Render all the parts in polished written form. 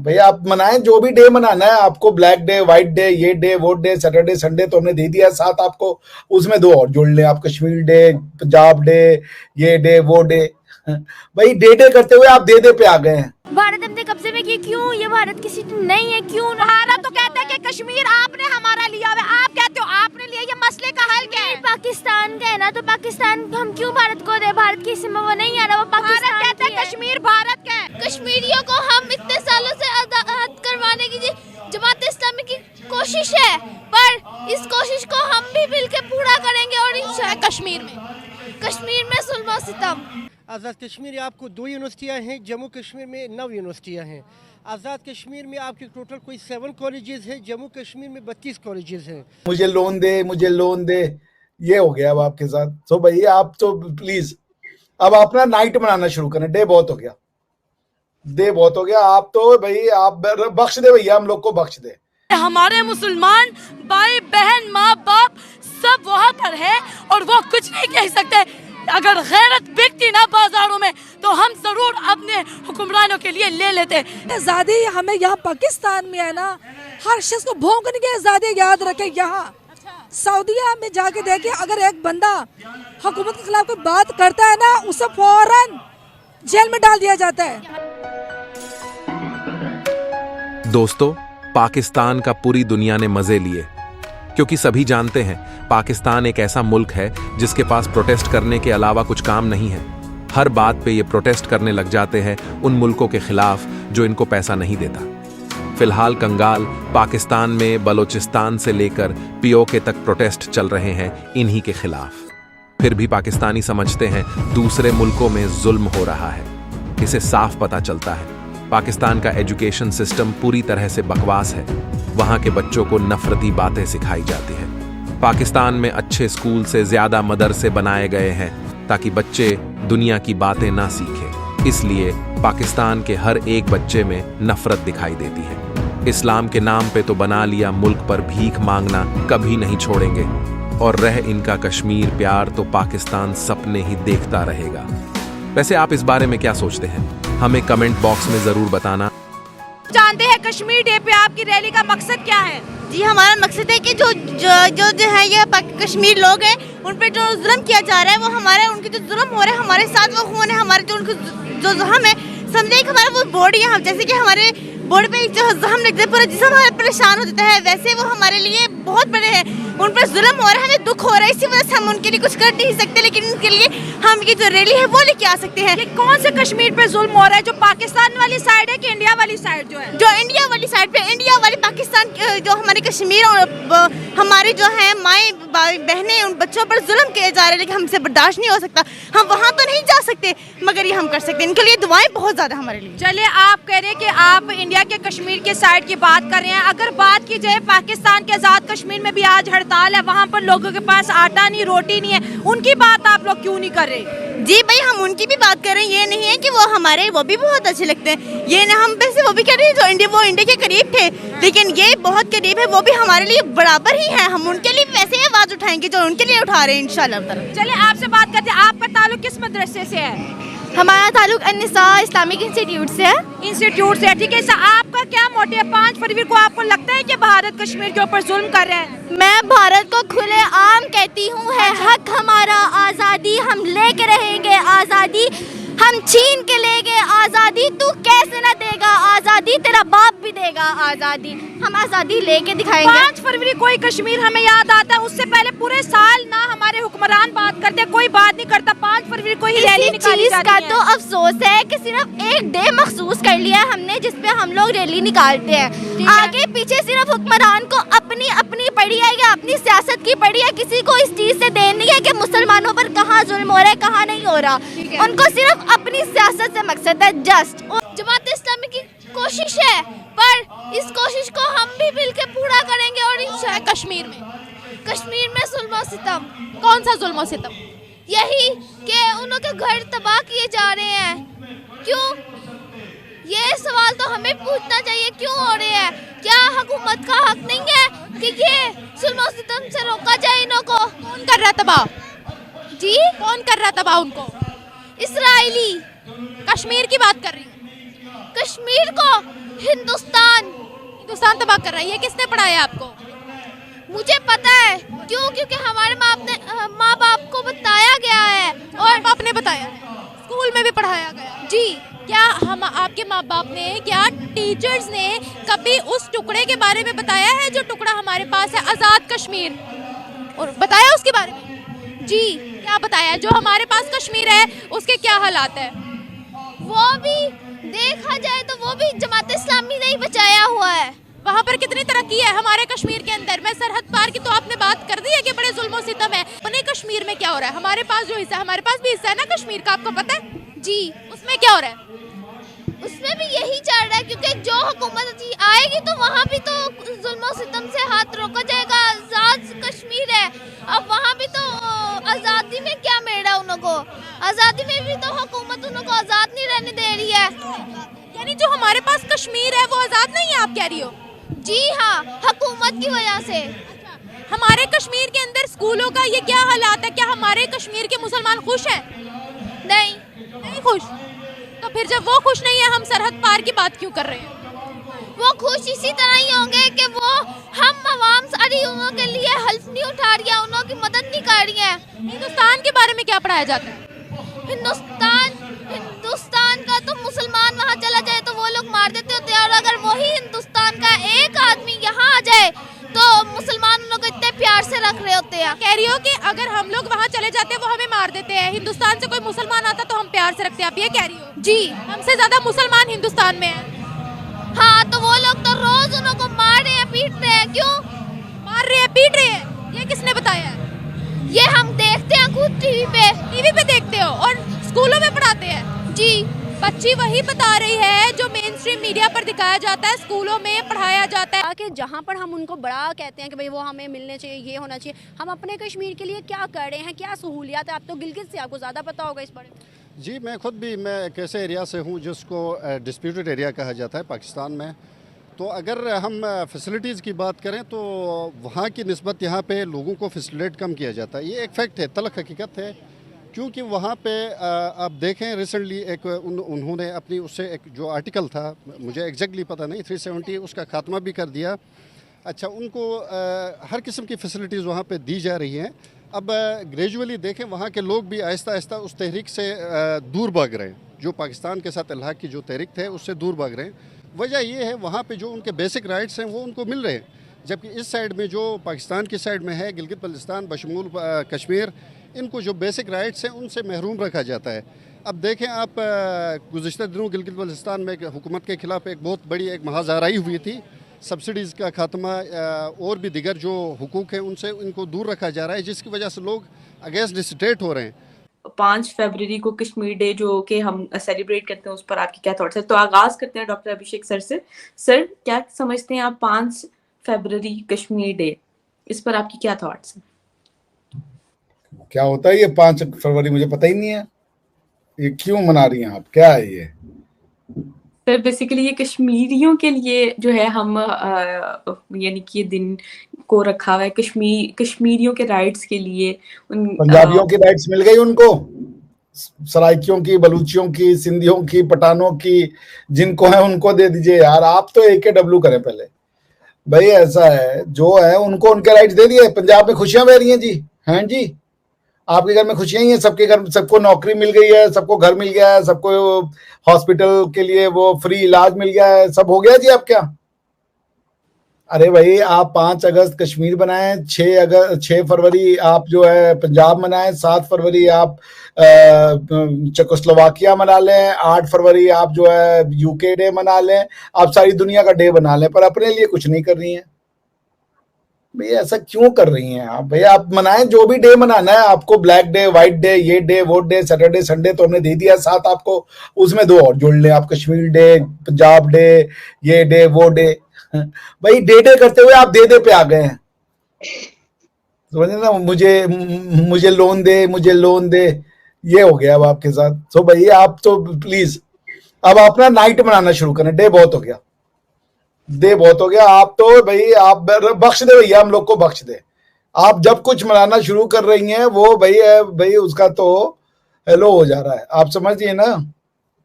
भैया आप मनाएं, जो भी डे मनाना है आपको, ब्लैक डे, व्हाइट डे, ये डे, वो डे, सैटरडे, संडे तो हमने दे दिया साथ आपको, उसमें 2 और जोड़ लें आप, कश्मीर डे, पंजाब डे, ये डे, वो डे। भाई डे करते हुए आप दे पे आ गए हैं। भारत अपने कब्जे में की क्यों? ये भारत किसी नहीं है, क्यों? भारत तो कहता है कि कश्मीर आपने हमारा लिया हुआ, आप कहते हो आपने लिया, ये मसले का हल क्या है? पाकिस्तान का है ना, तो पाकिस्तान हम क्यों भारत को दे? भारत की सीमा वो नहीं आ रहा, वो पाकिस्तान कहता है कश्मीर भारत का है। कश्मीरियों को हम इतने सालों से आजाद करवाने की जमात इस्लामी की कोशिश है, पर इस कोशिश को हम भी मिलकर पूरा करेंगे और इंशाअल्लाह कश्मीर में सुल्ह व सितम। आज़ाद कश्मीर में आपको 2 यूनिवर्सिटियाँ हैं, जम्मू कश्मीर में 9 यूनिवर्सिटियाँ हैं। आज़ाद कश्मीर में आपके टोटल कोई 7 कॉलेजेस हैं, जम्मू कश्मीर में 32 कॉलेजेस हैं। मुझे लोन दे, ये हो गया अब आपके साथ। तो भैया आप तो प्लीज अब अपना नाइट मनाना शुरू करें, डे बहुत हो गया, आप तो भाई आप बख्श दे भैया, हम लोग को बख्श दे। हमारे मुसलमान भाई बहन माँ बाप सब वहाँ पर है और वो कुछ नहीं कह सकते। अगर गैरत बिकती ना बाजारों में तो हम जरूर अपने हुक्मरानों के लिए ले लेते। आज़ादी हमें यहाँ पाकिस्तान में है ना, हर शख्स को भौंकने की आज़ादी याद रखे। यहाँ सऊदीया में जाके देखे, अगर एक बंदा हुकूमत के खिलाफ कोई बात करता है ना, उसे फौरन जेल में डाल दिया जाता है। दोस्तों, पाकिस्तान का पूरी दुनिया ने मजे लिए, क्योंकि सभी जानते हैं पाकिस्तान एक ऐसा मुल्क है जिसके पास प्रोटेस्ट करने के अलावा कुछ काम नहीं है। हर बात पे ये प्रोटेस्ट करने लग जाते हैं उन मुल्कों के खिलाफ जो इनको पैसा नहीं देता। फिलहाल कंगाल पाकिस्तान में बलोचिस्तान से लेकर पीओके तक प्रोटेस्ट चल रहे हैं इन्हीं के खिलाफ। फिर भी पाकिस्तानी समझते हैं दूसरे मुल्कों में जुल्म हो रहा है। इसे साफ पता चलता है पाकिस्तान का एजुकेशन सिस्टम पूरी तरह से बकवास है। वहाँ के बच्चों को नफरती बातें सिखाई जाती हैं। पाकिस्तान में अच्छे स्कूल से ज्यादा मदरसे बनाए गए हैं ताकि बच्चे दुनिया की बातें ना सीखें। इसलिए पाकिस्तान के हर एक बच्चे में नफरत दिखाई देती है। इस्लाम के नाम पे तो बना लिया मुल्क पर भीख मांगना कभी नहीं छोड़ेंगे, और रह इनका कश्मीर प्यार तो पाकिस्तान सपने ही देखता रहेगा। वैसे आप इस बारे में क्या सोचते हैं? हमें कमेंट बॉक्स में जरूर बताना। जानते हैं कश्मीर डे पे आपकी रैली का मकसद क्या है? जी, हमारा मकसद है कि जो है ये कश्मीर लोग हैं, उन पे जो जुल्म किया जा रहा है, वो हमारे उनके जो जुल्म हो रहे हैं हमारे साथ, वो खून है हमारे, जो उनको जो जख्म है, समझे कि हमारा वो बॉडी है, जैसे कि हमारे बॉडी पे जो जख्म लगता है पूरा जिस्म हमारा परेशान हो जाता है, वैसे वो हमारे लिए बहुत बड़े हैं। उन पर जुल्म हो रहा है, हमें दुख हो रहा है, इसी वजह से हम उनके लिए कुछ कर नहीं सकते, लेकिन उनके लिए हम ये जो रैली है वो लेके आ सकते हैं। ये कौन से कश्मीर पे जुल्म हो रहा है, जो पाकिस्तान वाली साइड है कि इंडिया वाली साइड जो है? जो इंडिया वाली साइड पे, इंडिया वाली पाकिस्तान जो हमारे कश्मीर और हमारे जो है माएँ बहनें, उन बच्चों पर जुल्म किए जा रहे हैं, लेकिन हमसे बर्दाश्त नहीं हो सकता। हम वहाँ तो नहीं जा सकते, मगर ये हम कर सकते हैं। इनके लिए दुआएं बहुत ज्यादा हमारे लिए। चलिए, आप कह रहे हैं कि आप इंडिया के कश्मीर के साइड की बात कर रहे हैं। अगर बात की जाए पाकिस्तान के आजाद कश्मीर में भी आज हड़ताल है, वहाँ पर लोगों के पास आटा नहीं, रोटी नहीं है, उनकी बात आप लोग क्यों नहीं कर रहे? जी भाई, हम उनकी भी बात कर रहे हैं। ये नहीं है कि वो भी बहुत अच्छे लगते हैं, ये ना, हम वैसे वो भी कह रहे हैं जो इंडिया के करीब थे, लेकिन ये बहुत करीब है, वो भी हमारे लिए बराबर ही है। हम उनके लिए वैसे ही आवाज उठाएंगे जो उनके लिए उठा रहे हैं इंशाल्लाह। चलिए, आपसे बात करते हैं। आपका ताल्लुक किस मदरसे से है? हमारा ताल्लुक अन्निसा इस्लामिक इंस्टीट्यूट से है। इंस्टीट्यूट से, ठीक है। आपका क्या मोटिव है? 5 फरवरी को आपको लगता है कि भारत कश्मीर के ऊपर जुल्म कर रहे हैं? मैं भारत को खुले आम कहती हूँ, है हक हमारा आज़ादी, हम लेके रहेंगे आज़ादी, हम छीन के लेंगे आज़ादी, तू कैसे न देगा आज़ादी, तेरा बाप भी देगा आज़ादी, हम आज़ादी लेके दिखाएंगे। 5 फरवरी कोई कश्मीर हमें याद आता है, उससे पहले पूरे साल ना हमारे हुक्मरान बात करते, कोई बात नहीं करता। 5 फरवरी को ही रैली निकाली जाती है। तो अफसोस है कि सिर्फ एक डे मखसूस कर लिया है हमने, जिसपे हम लोग रैली निकालते हैं। आगे पीछे सिर्फ हुक्मरान को अपनी अपनी पड़ी है या अपनी सियासत की पड़ी है, किसी को इस चीज से देर नहीं है कि मुसलमानों पर कहाँ जुल्म हो रहा है, कहाँ नहीं हो रहा। उनको सिर्फ अपनी सियासत से मकसद है। जस्ट जमात इस्लामी की कोशिश है, पर इस कोशिश को हम भी मिलकर पूरा करेंगे और इंशाअल्लाह कश्मीर में जुल्म और सितम। कौन सा जुल्म और सितम? यही कि उनके घर तबाह किए जा रहे हैं। क्यों? ये सवाल तो हमें पूछना चाहिए, क्यों हो रहे हैं? क्या हुकूमत का हक नहीं है कि ये जुल्म और सितम से रोका जाए इनको? कौन कर रहा तबाह? जी, कौन कर रहा तबाह उनको? इसराइली। कश्मीर की बात कर रही हूँ। कश्मीर को हिंदुस्तान तबाह कर रहा है, ये किसने पढ़ाया आपको? मुझे पता है, क्यों? क्योंकि हमारे माँ बाप को बताया गया है और बाप ने बताया है, स्कूल में भी पढ़ाया गया जी। क्या हम आपके माँ बाप ने, क्या टीचर्स ने कभी उस टुकड़े के बारे में बताया है जो टुकड़ा हमारे पास है, आज़ाद कश्मीर, और बताया उसके बारे में? जी। क्या बताया? जो हमारे पास कश्मीर है उसके क्या हालात है? वो भी देखा जाए तो वो भी जमात इस्लामी ने ही बचाया हुआ है। वहाँ पर कितनी तरक्की है हमारे कश्मीर के अंदर। मैं सरहद पार की तो आपने बात कर दी है कि बड़े जुल्म सितम है, अपने कश्मीर में क्या हो रहा है? हमारे पास जो हिस्सा है, हमारे पास भी हिस्सा है ना कश्मीर का, आपको पता है? जी। उसमें क्या हो रहा है? उसमें भी यही चल रहा है, क्योंकि जो हुकूमत आएगी तो वहाँ भी तो जुल्म सितम से हाथ रोका जाएगा। आजाद कश्मीर है, अब वहाँ भी तो आज़ादी में क्या मिल रहा है उनको? आज़ादी में भी तो हुकूमत उनको आज़ाद नहीं रहने दे रही है। यानी जो हमारे पास कश्मीर है वो आज़ाद नहीं है, आप कह रही हो? जी हाँ, हुकूमत की वजह से। हमारे कश्मीर के अंदर स्कूलों का ये क्या हालात है? क्या हमारे कश्मीर के मुसलमान खुश हैं? नहीं खुश। तो फिर जब वो खुश नहीं है, हम सरहद पार की बात क्यों कर रहे हैं? वो खुश इसी तरह ही होंगे कि वो हम अवाम सारी उन्हों के लिए हल्फ नहीं उठा रही है, उन्हों की मदद नहीं कर रही है। हिंदुस्तान के बारे में क्या पढ़ाया जाता है? हिंदुस्तान का तो मुसलमान वहाँ चला जाए तो वो लोग मार देते होते हैं, और अगर वही हिंदुस्तान का एक आदमी यहाँ आ जाए तो मुसलमान उन लोग को इतने प्यार से रख रहे होते हैं। कह रही हो कि अगर हम लोग वहाँ चले जाते हैं वो हमें मार देते हैं, हिंदुस्तान से कोई मुसलमान आता तो हम प्यार से रखते हैं, आप ये कह रही हो? जी। हमसे ज्यादा मुसलमान हिंदुस्तान में है। हाँ, तो वो लोग तो रोज उन लोग को मार रहे हैं, पीट रहे हैं। क्यों मार रहे हैं, पीट रहे हैं? ये किसने बताया है? ये हम देखते हैं खुद टीवी पे देखते हो और स्कूलों में पढ़ाते हैं? जी। बच्ची वही बता रही है जो मेन स्ट्रीम मीडिया पर दिखाया जाता है, स्कूलों में पढ़ाया जाता है। कि जहाँ पर हम उनको बड़ा कहते हैं कि भाई वो हमें मिलने चाहिए, ये होना चाहिए, हम अपने कश्मीर के लिए क्या कर रहे हैं, क्या सहूलियात है? आप तो गिलगित से, आपको ज़्यादा पता होगा इस बारे में। जी, मैं एक ऐसे एरिया से हूँ जिसको डिस्प्यूटेड एरिया कहा जाता है पाकिस्तान में। तो अगर हम फैसिलिटीज़ की बात करें तो वहाँ की निस्बत यहाँ पे लोगों को फैसिलिटेट कम किया जाता है। ये एक फैक्ट है, तल्ख हकीकत है, क्योंकि वहाँ पे आप देखें रिसेंटली एक उन्होंने अपनी उससे एक जो आर्टिकल था, मुझे एग्जैक्टली पता नहीं, 370 उसका खात्मा भी कर दिया। अच्छा, उनको हर किस्म की फैसिलिटीज़ वहाँ पे दी जा रही हैं। अब ग्रेजुअली देखें वहाँ के लोग भी आहिस्ता आहिस्ता उस तहरीक से दूर भाग रहे हैं, जो पाकिस्तान के साथ इल्हाक की जो तहरीक थे उससे दूर भाग रहे हैं। वजह ये है वहाँ पे जो उनके बेसिक राइट्स हैं वो उनको मिल रहे हैं, जबकि इस साइड में जो पाकिस्तान की साइड में है, गिलगित बल्तिस्तान बशमूल कश्मीर, इनको जो बेसिक राइट्स हैं उनसे महरूम रखा जाता है। अब देखें आप, गुज़िश्ता दिनों गिलगित बल्तिस्तान में हुकूमत के ख़िलाफ़ एक बहुत बड़ी एक महाज़ाराई हुई थी, सब्सिडीज़ का खात्मा और भी दिगर जो हुकूक हैं उनसे इनको दूर रखा जा रहा है, जिसकी वजह से लोग अगेंस्ट स्टेट हो रहे हैं। 5 फरवरी को कश्मीर डे जो कि हम सेलिब्रेट करते हैं, उस पर आपकी क्या थॉट्स है? तो आगाज़ करते हैं डॉक्टर अभिषेक सर से। सर, क्या समझते हैं आप 5 फरवरी कश्मीर डे, इस पर आपकी क्या थॉट्स हैं? क्या होता है ये 5 फरवरी? मुझे पता ही नहीं है, ये क्यों मना रही हैं आप? क्या है ये? सर, बेसिकली ये कश्मीरियों के लिए जो है हम यानी कि ये दिन को रखा हुआ है कश्मीरियों के राइट्स के लिए। पंजाबियों की राइट्स मिल गई उनको, सराइकियों की, बलूचियों की, सिंधियों की, पठानों की, जिनको है उनको दे दीजिए यार। आप तो AKW करें पहले भाई। ऐसा है, जो है उनको उनके राइट्स दे दिए। पंजाब में खुशियां बह रही हैं जी, हैं जी, आपके घर में खुशियां ही हैं, सबके घर, सबको नौकरी मिल गई है, सबको घर मिल गया है, सबको हॉस्पिटल के लिए वो फ्री इलाज मिल गया है, सब हो गया जी। आप क्या, अरे भाई आप 5 अगस्त कश्मीर बनाएं, 6 फरवरी आप जो है पंजाब मनाएं, 7 फरवरी आप चेकोस्लोवाकिया मना लें, 8 फरवरी आप जो है UK डे मना लें, आप सारी दुनिया का डे बना लें, पर अपने लिए कुछ नहीं कर रही हैं भाई। ऐसा क्यों कर रही हैं आप भाई? आप मनाएं जो भी डे मनाना है आपको, ब्लैक डे, व्हाइट डे, ये डे, वो डे, सैटरडे संडे तो हमने दे दिया, साथ आपको उसमें 2 और जोड़ लें, आप कश्मीर डे, पंजाब डे, ये डे, वो डे। भाई डे करते हुए आप दे पे आ गए हैं, समझे ना? मुझे लोन दे, मुझे लोन दे, ये हो गया अब आपके साथ। तो भाई आप तो प्लीज अब अपना नाइट मनाना शुरू करें, डे बहुत हो गया, दे बहुत हो गया। आप तो भाई आप बख्श दे भैया, हम लोग को बख्श दे। आप जब कुछ मनाना शुरू कर रही हैं वो भाई उसका तो हेलो हो जा रहा है, आप समझिए ना।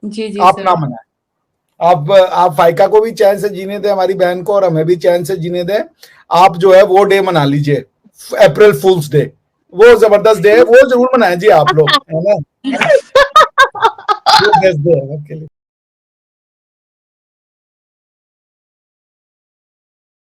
जी आप ना मनाएं, आप फाइका को भी चैन से जीने दें, हमारी बहन को, और हमें भी चैन से जीने दें। आप जो है वो डे मना लीजिए, अप्रैल फूल्स डे, वो जबरदस्त डे है, वो जरूर मनाएं जी आप लोग, है ना। वो बेस्ट डे है आपके लिए।